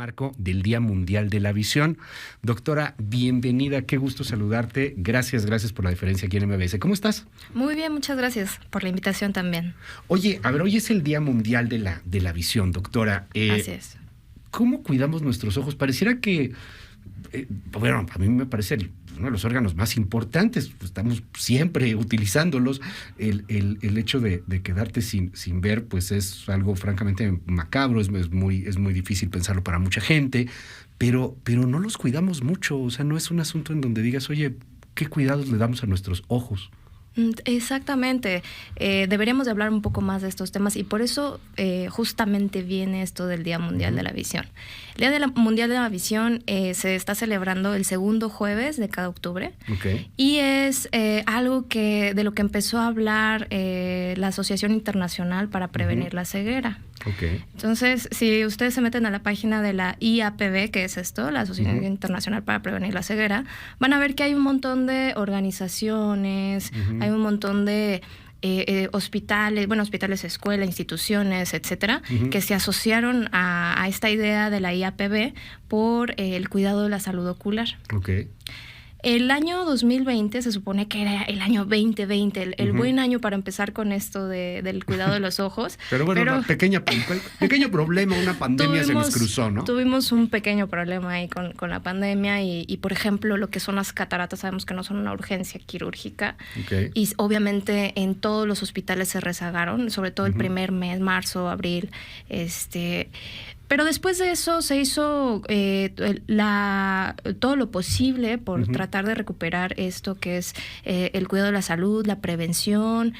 marco del Día Mundial de la Visión. Doctora, bienvenida, qué gusto saludarte. Gracias por la deferencia aquí en MBS. ¿Cómo estás? Muy bien, muchas gracias por la invitación también. Oye, a ver, hoy es el Día Mundial de la Visión, doctora. Así es. ¿Cómo cuidamos nuestros ojos? Pareciera que, bueno, a mí me parece uno de los órganos más importantes, estamos siempre utilizándolos. El hecho de quedarte sin ver, pues es algo francamente macabro, es muy difícil pensarlo para mucha gente, pero no los cuidamos mucho. O sea, no es un asunto en donde digas, oye, ¿qué cuidados le damos a nuestros ojos? Exactamente. Deberíamos de hablar un poco más de estos temas y por eso justamente viene esto del Día Mundial de la Visión. El Día Mundial de la Visión se está celebrando el segundo jueves de cada octubre. Okay. Y es algo de lo que empezó a hablar la Asociación Internacional para Prevenir la Ceguera. Okay. Entonces, si ustedes se meten a la página de la IAPB, que es esto, la Asociación Internacional para Prevenir la Ceguera, van a ver que hay un montón de organizaciones, hay un montón de hospitales, escuelas, instituciones, etcétera, que se asociaron a esta idea de la IAPB por el cuidado de la salud ocular. Okay. El año 2020 se supone que era el año 2020, el buen año para empezar con esto del cuidado de los ojos. Pero bueno, pequeño problema, una pandemia se nos cruzó, ¿no? Tuvimos un pequeño problema ahí con la pandemia y, por ejemplo, lo que son las cataratas, sabemos que no son una urgencia quirúrgica. Okay. Y obviamente en todos los hospitales se rezagaron, sobre todo el primer mes, marzo, abril, pero después de eso se hizo todo lo posible por tratar de recuperar esto que es el cuidado de la salud, la prevención.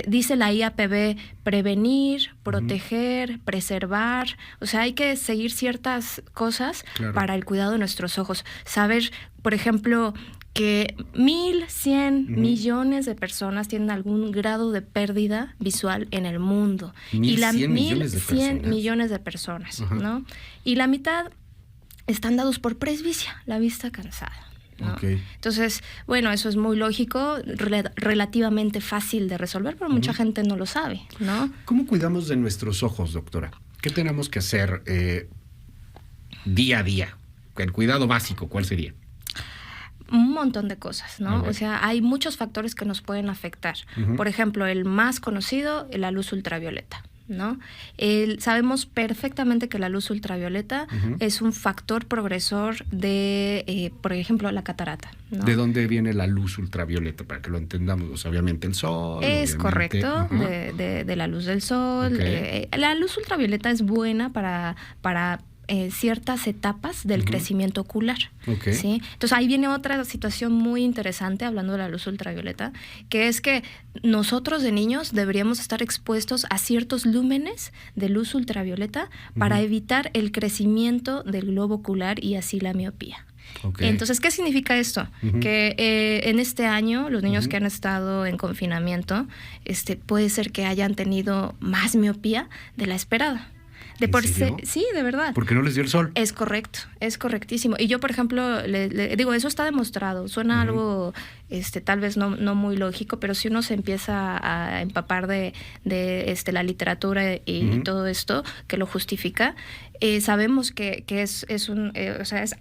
Dice la IAPB, prevenir, proteger, preservar. O sea, hay que seguir ciertas cosas para el cuidado de nuestros ojos. Saber, por ejemplo, que 1.100 millones de personas tienen algún grado de pérdida visual en el mundo. 1.100 millones de personas, ¿no? Y la mitad están dados por presbicia, la vista cansada, ¿no? Okay. Entonces, bueno, eso es muy lógico, relativamente fácil de resolver, pero mucha gente no lo sabe, ¿no? ¿Cómo cuidamos de nuestros ojos, doctora? ¿Qué tenemos que hacer día a día? El cuidado básico, ¿cuál sería? Un montón de cosas, ¿no? Okay. O sea, hay muchos factores que nos pueden afectar. Por ejemplo, el más conocido, la luz ultravioleta, ¿no? Sabemos perfectamente que la luz ultravioleta es un factor progresor de, por ejemplo, la catarata, ¿no? ¿De dónde viene la luz ultravioleta? Para que lo entendamos, pues, obviamente el sol. Es obviamente. Correcto, de la luz del sol. Okay. La luz ultravioleta es buena para ciertas etapas del crecimiento ocular. Okay. ¿Sí? Entonces ahí viene otra situación muy interesante hablando de la luz ultravioleta, que es que nosotros de niños deberíamos estar expuestos a ciertos lúmenes de luz ultravioleta para evitar el crecimiento del globo ocular y así la miopía. Okay. Entonces, ¿qué significa esto? Que en este año los niños que han estado en confinamiento, puede ser que hayan tenido más miopía de la esperada. Sí, de verdad. ¿Por qué no les dio el sol? Es correcto, es correctísimo. Y yo, por ejemplo, le digo, eso está demostrado. Suena algo tal vez no muy lógico, pero si uno se empieza a empapar de la literatura y todo esto que lo justifica, sabemos que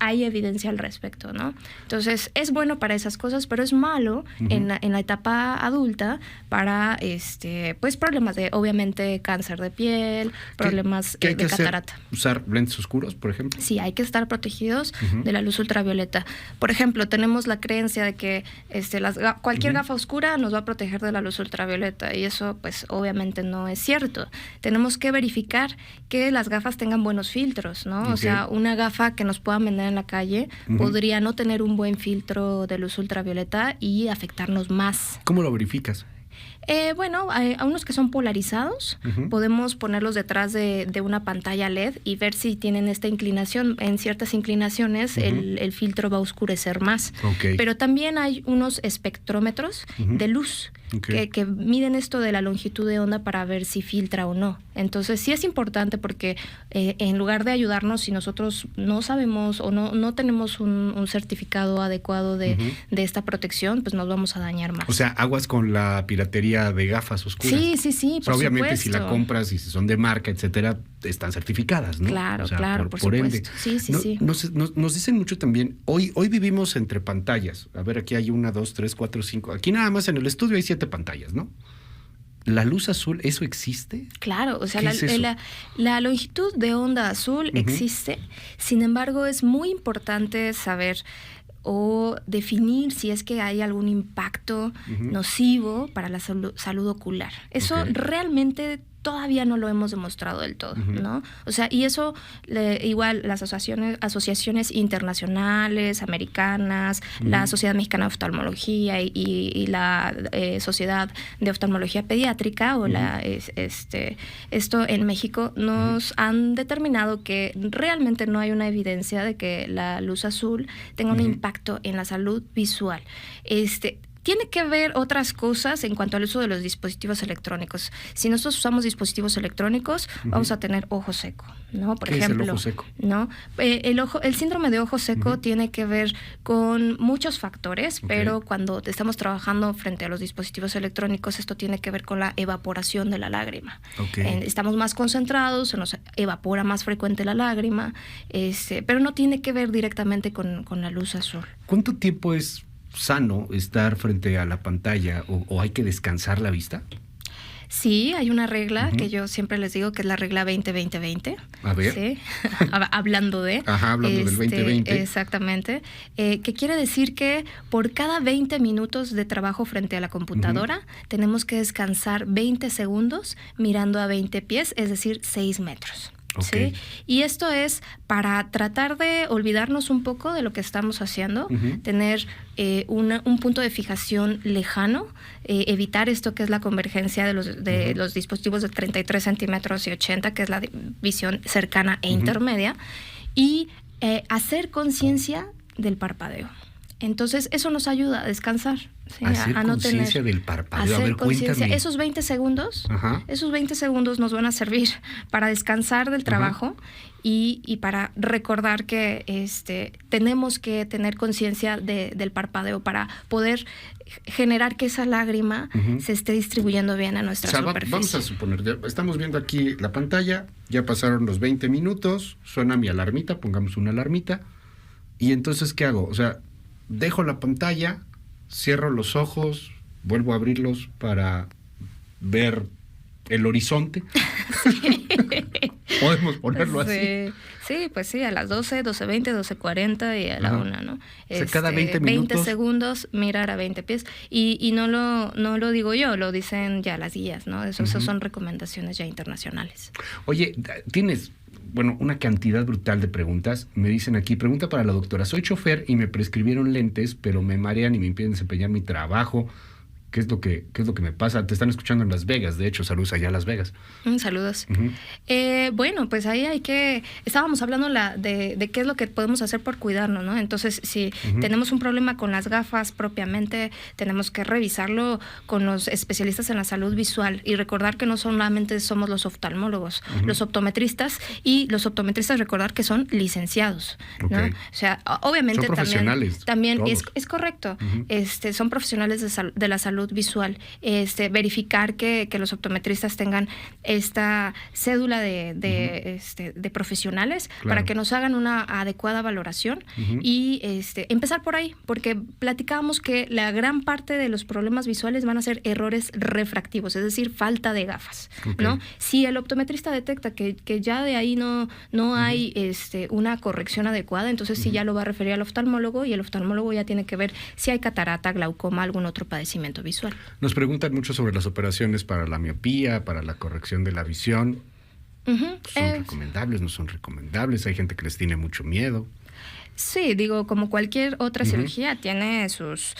hay evidencia al respecto, ¿no? Entonces, es bueno para esas cosas, pero es malo en la etapa adulta para pues problemas de, obviamente, cáncer de piel, problemas de catarata. ¿Usar lentes oscuros, por ejemplo? Sí, hay que estar protegidos de la luz ultravioleta. Por ejemplo, tenemos la creencia de que cualquier gafa oscura nos va a proteger de la luz ultravioleta, y eso pues obviamente no es cierto. Tenemos que verificar que las gafas tengan buenos filtros, ¿no? Okay. O sea, una gafa que nos puedan vender en la calle podría no tener un buen filtro de luz ultravioleta y afectarnos más. ¿Cómo lo verificas? Bueno, a unos que son polarizados, podemos ponerlos detrás de una pantalla LED y ver si tienen esta inclinación. En ciertas inclinaciones el filtro va a oscurecer más. Okay. Pero también hay unos espectrómetros de luz que miden esto de la longitud de onda para ver si filtra o no. Entonces sí es importante porque en lugar de ayudarnos, si nosotros no sabemos o no tenemos un certificado adecuado de esta protección, pues nos vamos a dañar más. O sea, aguas con la piratería batería de gafas oscuras. Sí, o sea, obviamente supuesto. si la compras y si son de marca, etcétera, están certificadas, ¿no? Claro, o sea, claro, por supuesto. Sí. Nos dicen mucho también, hoy vivimos entre pantallas. A ver, aquí hay 1, 2, 3, 4, 5. Aquí nada más en el estudio hay 7 pantallas, ¿no? ¿La luz azul, eso existe? Claro, o sea, ¿Qué es eso? la longitud de onda azul existe. Sin embargo, es muy importante saber o definir si es que hay algún impacto nocivo para la salud ocular. Eso realmente todavía no lo hemos demostrado del todo, ¿no? O sea, y eso igual las asociaciones internacionales, americanas, la Sociedad Mexicana de Oftalmología y la Sociedad de Oftalmología Pediátrica o esto en México nos han determinado que realmente no hay una evidencia de que la luz azul tenga un impacto en la salud visual. Tiene que ver otras cosas en cuanto al uso de los dispositivos electrónicos. Si nosotros usamos dispositivos electrónicos, vamos a tener ojo seco, ¿no? Por ejemplo, es el ojo seco? ¿no? El síndrome de ojo seco tiene que ver con muchos factores, pero cuando estamos trabajando frente a los dispositivos electrónicos, esto tiene que ver con la evaporación de la lágrima. Estamos más concentrados, se nos evapora más frecuente la lágrima, pero no tiene que ver directamente con la luz azul. ¿Cuánto tiempo es sano estar frente a la pantalla o hay que descansar la vista? Sí, hay una regla que yo siempre les digo que es la regla 20-20-20. A ver. ¿Sí? Hablando del 20-20. Exactamente. Que quiere decir que por cada 20 minutos de trabajo frente a la computadora tenemos que descansar 20 segundos mirando a 20 pies, es decir, 6 metros. ¿Sí? Y esto es para tratar de olvidarnos un poco de lo que estamos haciendo, tener un punto de fijación lejano, evitar esto que es la convergencia de los dispositivos de 33 centímetros y 80, que es la visión cercana e intermedia, y hacer conciencia del parpadeo. Entonces, eso nos ayuda a descansar. ¿Sí? Hacer conciencia del parpadeo. A ver, cuéntame. Esos 20 segundos nos van a servir para descansar del trabajo y para recordar que tenemos que tener conciencia del parpadeo para poder generar que esa lágrima se esté distribuyendo bien a nuestra superficie. Vamos a suponer, estamos viendo aquí la pantalla, ya pasaron los 20 minutos, suena mi alarmita, pongamos una alarmita, y entonces, ¿qué hago? O sea, dejo la pantalla, cierro los ojos, vuelvo a abrirlos para ver el horizonte. Podemos ponerlo así. Sí, pues sí, a las 12, 12:20, 12:40 y a la 1, ¿no? O sea, cada 20 minutos. 20 segundos, mirar a 20 pies. Y no lo digo yo, lo dicen ya las guías, ¿no? Esas son recomendaciones ya internacionales. Oye, tienes una cantidad brutal de preguntas. Me dicen aquí, pregunta para la doctora. Soy chofer y me prescribieron lentes, pero me marean y me impiden desempeñar mi trabajo. ¿Qué es lo que me pasa? Te están escuchando en Las Vegas, de hecho, saludos allá a Las Vegas. Saludos. Bueno, pues ahí estábamos hablando de qué es lo que podemos hacer por cuidarnos, ¿no? Entonces, si tenemos un problema con las gafas propiamente, tenemos que revisarlo con los especialistas en la salud visual y recordar que no solamente somos los oftalmólogos, los optometristas, y los optometristas recordar que son licenciados, ¿no? O sea, obviamente son profesionales, también es correcto, son profesionales de la salud visual, verificar que los optometristas tengan esta cédula de profesionales para que nos hagan una adecuada valoración y empezar por ahí, porque platicábamos que la gran parte de los problemas visuales van a ser errores refractivos, es decir, falta de gafas, ¿no? Si el optometrista detecta que ya de ahí no hay una corrección adecuada, entonces sí ya lo va a referir al oftalmólogo y el oftalmólogo ya tiene que ver si hay catarata, glaucoma, algún otro padecimiento visual. Nos preguntan mucho sobre las operaciones para la miopía, para la corrección de la visión. ¿Son recomendables? ¿No son recomendables? Hay gente que les tiene mucho miedo. Sí, digo, como cualquier otra cirugía tiene sus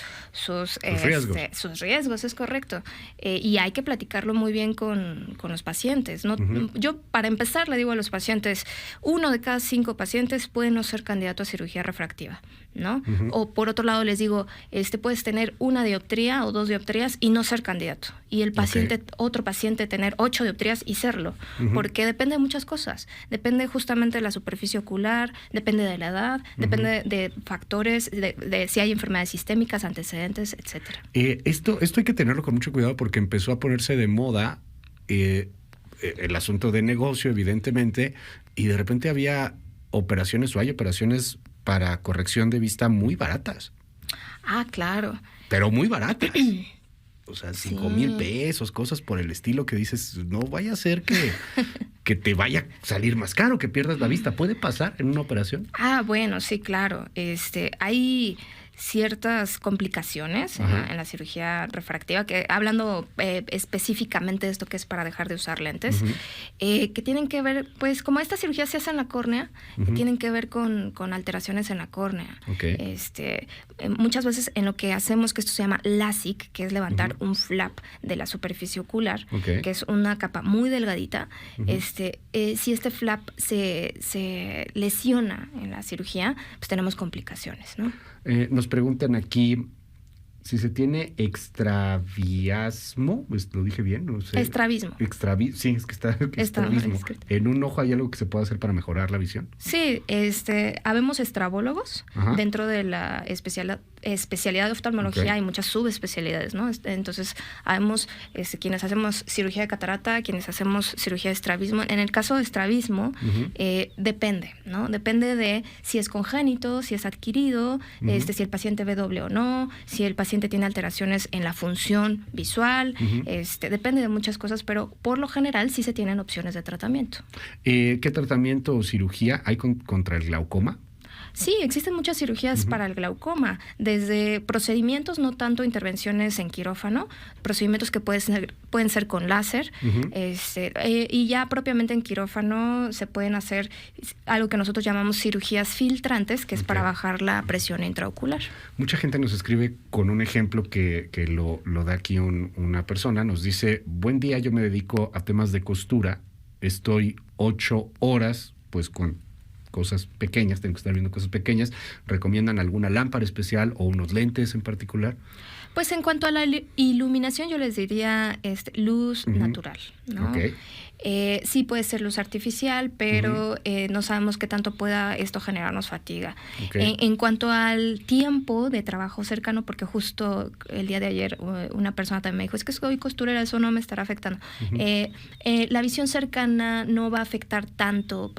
riesgos, es correcto. Y hay que platicarlo muy bien con los pacientes, ¿no? Yo, para empezar, le digo a los pacientes, 1 de cada 5 pacientes puede no ser candidato a cirugía refractiva, ¿no? O por otro lado les digo, puedes tener 1 dioptría o 2 dioptrías y no ser candidato. Y el paciente, otro paciente tener 8 dioptrías y serlo. Porque depende de muchas cosas. Depende justamente de la superficie ocular, depende de la edad, depende de factores, de si hay enfermedades sistémicas, antecedentes, etcétera. Esto hay que tenerlo con mucho cuidado porque empezó a ponerse de moda el asunto de negocio, evidentemente, y de repente había operaciones o hay operaciones para corrección de vista muy baratas. Ah, claro. Pero muy baratas. O sea, 5,000 pesos, cosas por el estilo que dices, no vaya a ser que te vaya a salir más caro, que pierdas la vista. ¿Puede pasar en una operación? Ah, bueno, sí, claro. Hay ciertas complicaciones en la cirugía refractiva, que hablando específicamente de esto que es para dejar de usar lentes, que tienen que ver, pues como esta cirugía se hace en la córnea, tienen que ver con alteraciones en la córnea. Okay. Muchas veces en lo que hacemos, que esto se llama LASIK, que es levantar un flap de la superficie ocular, que es una capa muy delgadita, si este flap se lesiona en la cirugía, pues tenemos complicaciones, ¿no? Nos preguntan aquí si se tiene extraviasmo, pues, ¿lo dije bien? No sé. Estrabismo. Sí, es que está estrabismo. ¿En un ojo hay algo que se puede hacer para mejorar la visión? Sí, habemos estrabólogos dentro de la especialidad de oftalmología. Hay muchas subespecialidades, ¿no? Entonces, habemos quienes hacemos cirugía de catarata, quienes hacemos cirugía de estrabismo. En el caso de estrabismo, depende, ¿no? Depende de si es congénito, si es adquirido, si el paciente ve doble o no, si el paciente tiene alteraciones en la función visual, depende de muchas cosas, pero por lo general sí se tienen opciones de tratamiento. ¿Qué tratamiento o cirugía hay contra el glaucoma? Sí, existen muchas cirugías para el glaucoma, desde procedimientos, no tanto intervenciones en quirófano, procedimientos que pueden ser con láser, y ya propiamente en quirófano se pueden hacer algo que nosotros llamamos cirugías filtrantes, que es para bajar la presión intraocular. Mucha gente nos escribe con un ejemplo que lo da aquí una persona, nos dice, buen día, yo me dedico a temas de costura, estoy 8 horas, pues con cosas pequeñas, tengo que estar viendo cosas pequeñas. ¿Recomiendan alguna lámpara especial o unos lentes en particular? Pues en cuanto a la iluminación, yo les diría luz natural, ¿no? Okay. Sí puede ser luz artificial, pero no sabemos qué tanto pueda esto generarnos fatiga. Okay. En cuanto al tiempo de trabajo cercano, porque justo el día de ayer una persona también me dijo, es que soy costurera, eso no me estará afectando. La visión cercana no va a afectar tanto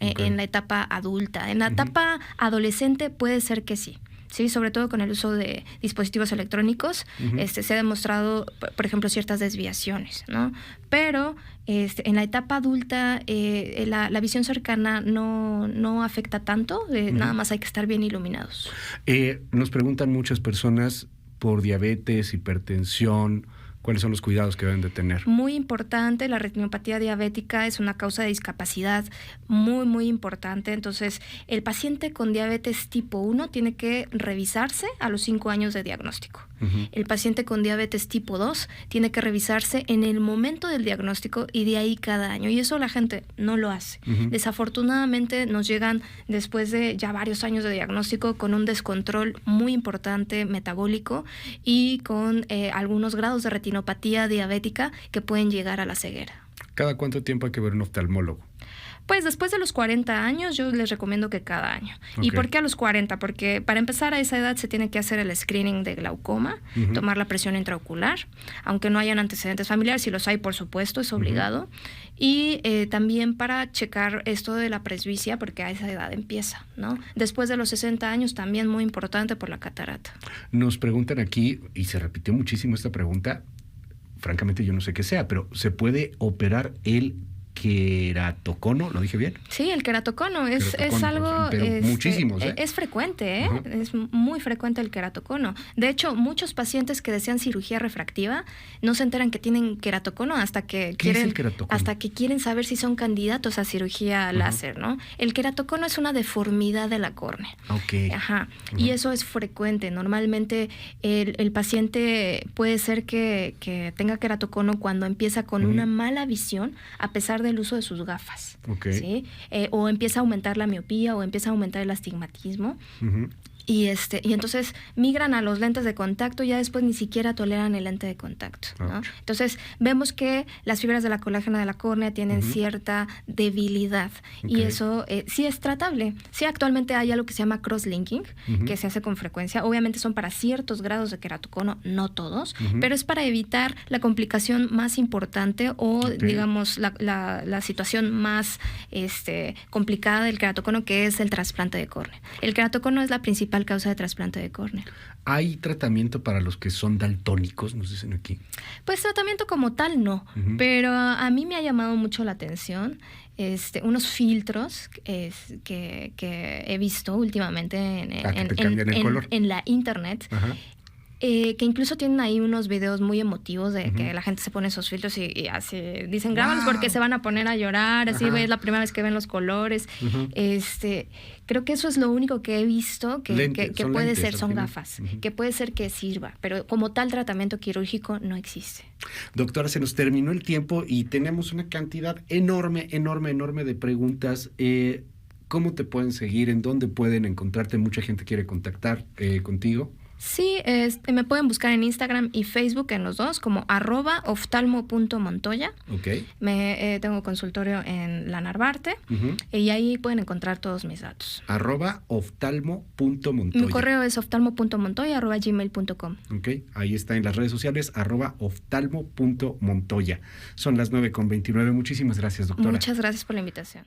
en la etapa adulta. En la etapa adolescente puede ser que sí. Sí, sobre todo con el uso de dispositivos electrónicos, se ha demostrado, por ejemplo, ciertas desviaciones, ¿no? Pero en la etapa adulta la visión cercana no afecta tanto, nada más hay que estar bien iluminados. Nos preguntan muchas personas por diabetes, hipertensión. ¿Cuáles son los cuidados que deben de tener? Muy importante, la retinopatía diabética es una causa de discapacidad muy, muy importante. Entonces, el paciente con diabetes tipo 1 tiene que revisarse a los 5 años de diagnóstico. El paciente con diabetes tipo 2 tiene que revisarse en el momento del diagnóstico y de ahí cada año. Y eso la gente no lo hace. Desafortunadamente nos llegan después de ya varios años de diagnóstico con un descontrol muy importante metabólico y con algunos grados de retinopatía diabética que pueden llegar a la ceguera. ¿Cada cuánto tiempo hay que ver un oftalmólogo? Pues después de los 40 años yo les recomiendo que cada año. Okay. ¿Y por qué a los 40? Porque para empezar a esa edad se tiene que hacer el screening de glaucoma, tomar la presión intraocular, aunque no hayan antecedentes familiares, si los hay por supuesto es obligado, y también para checar esto de la presbicia porque a esa edad empieza, ¿no? Después de los 60 años también muy importante por la catarata. Nos preguntan aquí, y se repitió muchísimo esta pregunta, francamente yo no sé qué sea, pero ¿se puede operar el queratocono? ¿Lo dije bien? Sí, el queratocono es algo... Pero muchísimos, ¿eh? Es frecuente, ¿eh? Es muy frecuente el queratocono. De hecho, muchos pacientes que desean cirugía refractiva no se enteran que tienen queratocono hasta que quieren saber si son candidatos a cirugía láser, ¿no? El queratocono es una deformidad de la córnea. Okay. Y eso es frecuente. Normalmente el paciente puede ser que tenga queratocono cuando empieza con una mala visión, a pesar del uso de sus gafas, ¿sí? O empieza a aumentar la miopía o empieza a aumentar el astigmatismo. Y entonces migran a los lentes de contacto, ya después ni siquiera toleran el lente de contacto, ¿no? Entonces vemos que las fibras de la colágena de la córnea tienen cierta debilidad y eso sí es tratable. Sí, actualmente hay algo que se llama cross-linking, que se hace con frecuencia. Obviamente son para ciertos grados de queratocono, no todos, pero es para evitar la complicación más importante o digamos la situación más complicada del queratocono, que es el trasplante de córnea. El queratocono es la principal causa de trasplante de córnea. ¿Hay tratamiento para los que son daltónicos? Nos dicen aquí. Pues tratamiento como tal no, pero a mí me ha llamado mucho la atención unos filtros que he visto últimamente en la internet. Que incluso tienen ahí unos videos muy emotivos de que la gente se pone esos filtros y así dicen, grábalos porque se van a poner a llorar, así es la primera vez que ven los colores. Creo que eso es lo único que he visto que puede lentes, ser, son gafas, que puede ser que sirva, pero como tal tratamiento quirúrgico no existe. Doctora, se nos terminó el tiempo y tenemos una cantidad enorme de preguntas. ¿Cómo te pueden seguir? ¿En dónde pueden encontrarte? Mucha gente quiere contactar contigo. Sí, me pueden buscar en Instagram y Facebook, en los dos, como @oftalmo.montoya. Tengo consultorio en la Narvarte y ahí pueden encontrar todos mis datos. @oftalmo.montoya. Mi correo es oftalmo.montoya@gmail.com. Ahí está en las redes sociales, @oftalmo.montoya. Son las 9:29. Muchísimas gracias, doctora. Muchas gracias por la invitación.